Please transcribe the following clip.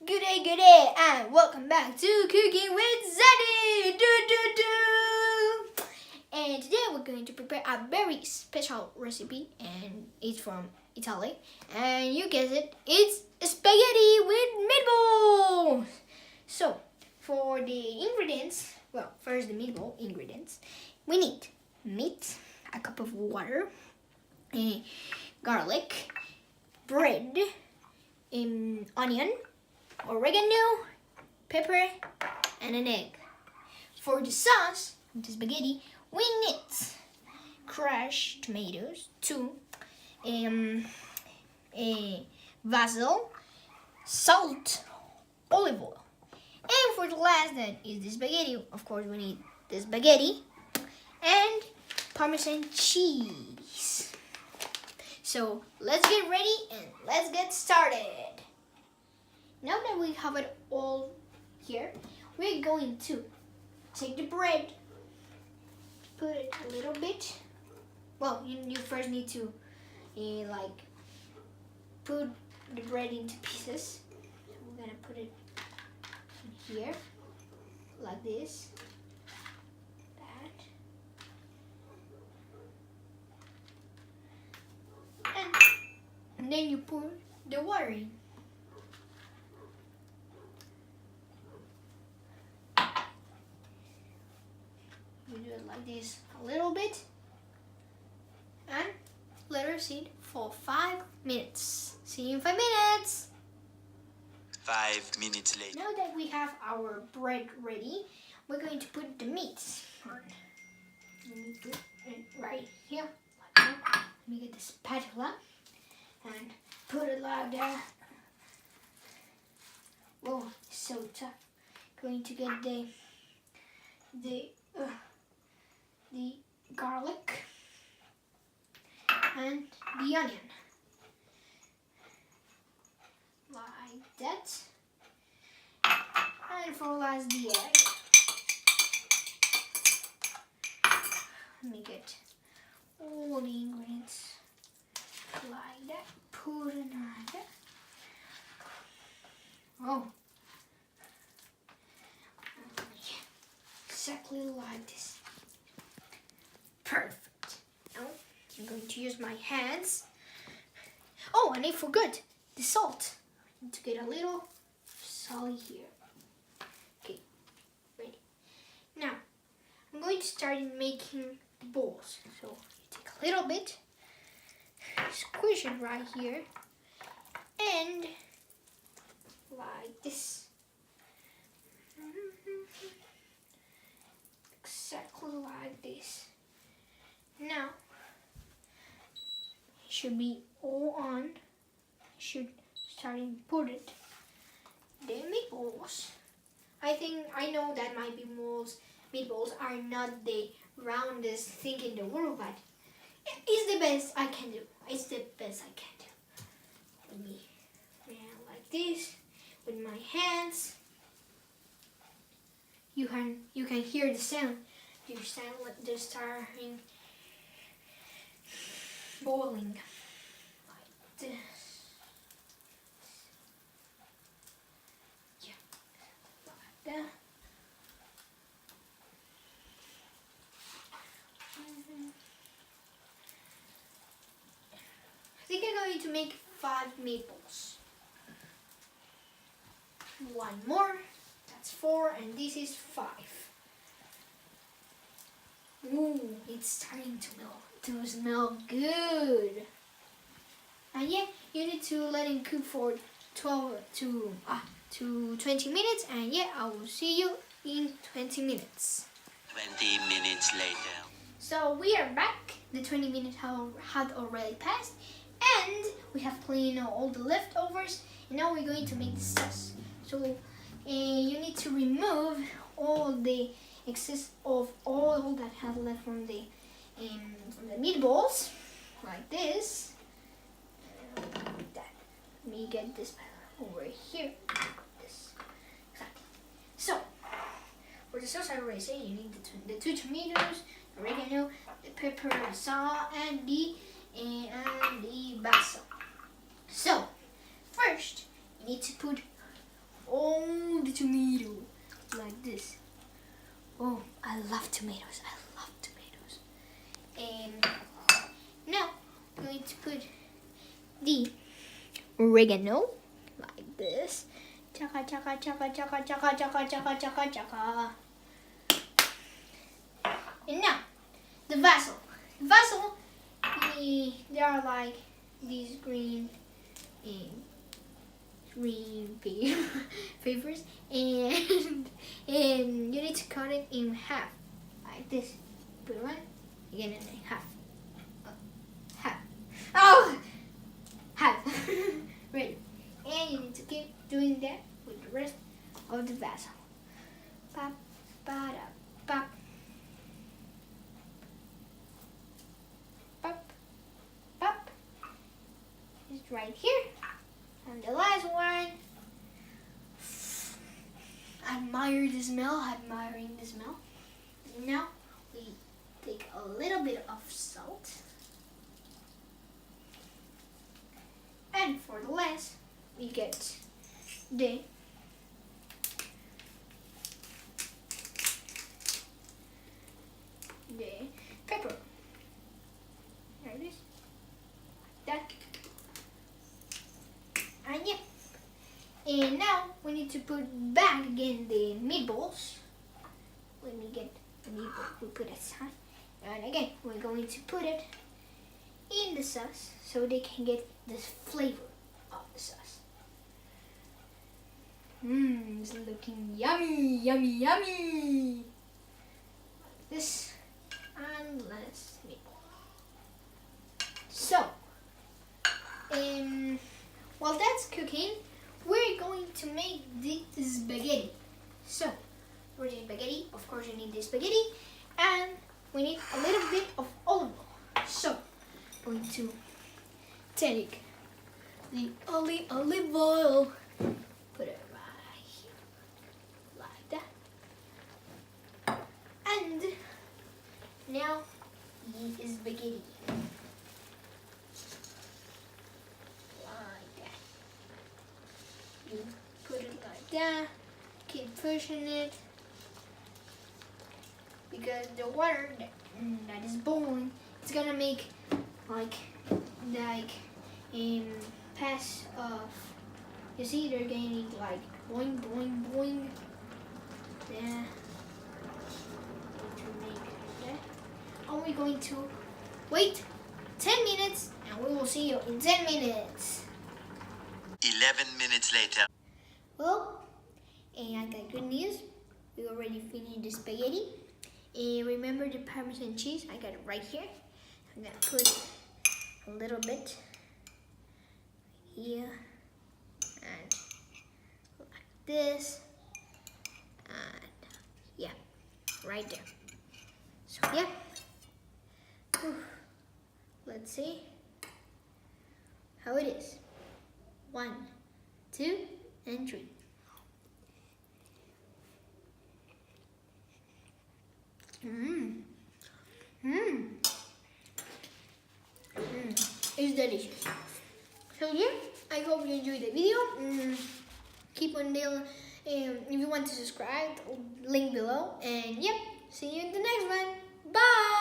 Good day, and welcome back to Cooking with Santi. And today we're going to prepare a very special recipe, and it's from Italy. And you guessed it, it's spaghetti with meatballs. So, for the ingredients, first the meatball ingredients, we need meat, a cup of water, garlic, bread, onion, oregano, pepper, and an egg. For the sauce, the spaghetti, we need crushed tomatoes, 2, basil, salt, olive oil. And for the last, that is the spaghetti. Of course, we need the spaghetti and Parmesan cheese. So let's get ready and let's get started. Now that we have it all here, we're going to take the bread, put it a little bit. Well, you first need to put the bread into pieces. So we're gonna put it in here, like this. And then you pour the water in. You do it like this a little bit and let her sit for 5 minutes. See you in 5 minutes. 5 minutes later. Now that we have our bread ready, we're going to put the meat on. Let me put it right here. Like that. Let me get the spatula and put it like that. Whoa, it's so tough. Going to get the garlic and the onion, like that. And for last, the egg. Let me get all the ingredients like that. Put it like that. Oh, exactly like this. Perfect. Now I'm going to use my hands. Oh, and I forgot the salt. I need to get a little salt here. Okay, ready. Now I'm going to start making the balls. So you take a little bit, squish it right here, and like this. Exactly like this. Now it should be all on. Should start to put it. The meatballs. I know that my meatballs are not the roundest thing in the world, but it's the best I can do. It's the best I can do. Let me like this with my hands. You can hear the sound. They're starting boiling like this. Yeah, like that. I think I'm going to make 5 meatballs. 1 more. That's 4, and this is 5. Ooh, it's starting to smell good. And yeah, you need to let it cook for 12 to 20 minutes. And yeah, I will see you in 20 minutes. 20 minutes later. So we are back. The 20 minutes had already passed, and we have cleaned all the leftovers. And now we're going to make the sauce. So you need to remove all the excess of oil that has left from the meatballs, like this. Like that. Let me get this over here. This. Exactly. So for the sauce, I already said you need the 2 tomatoes, oregano, the pepper, the salt, and the basil. So first, you need to put all the tomato like this. Oh, I love tomatoes. I love tomatoes. And now I'm going to put the oregano like this. Chaka chaka chaka chaka chaka chaka chaka chaka chaka. And now the basil. The basil, there are like these green papers, and you need to cut it in half like this. Put one again and half. Half. Oh, half. Ready. And you need to keep doing that with the rest of the basil. Pop, ba da, pop. Pop, pop. It's right here. And the last one. Admiring the smell. Now we take a little bit of salt. And for the last, we get the pepper. There it is. Like that. And yeah. And now we need to put back again the meatballs. Let me get the meatball. We put it aside. And again, we're going to put it in the sauce so they can get this flavor of the sauce. It's looking yummy, yummy, yummy. Like this. And let's meatball. So, while that's cooking, we're going to make the spaghetti. So, for the spaghetti, of course you need the spaghetti, and we need a little bit of olive oil. So, I'm going to take the olive oil, put it right here, like that, and now the spaghetti. You put it like that, keep pushing it, because the water that is boiling, it's gonna make like pass of, you see they're getting like boing boing boing. Yeah. To make that. And we're going to wait 10 minutes and we will see you in 10 minutes. 11 minutes later. Well, and I got good news. We already finished the spaghetti. And remember the Parmesan cheese? I got it right here. I'm gonna put a little bit here and like this, and yeah, right there. So yeah. Whew. Let's see how it is. 1, 2, and 3. It's delicious. So yeah, I hope you enjoyed the video. Keep on there. If you want to subscribe, link below. And yep, see you in the next one. Bye.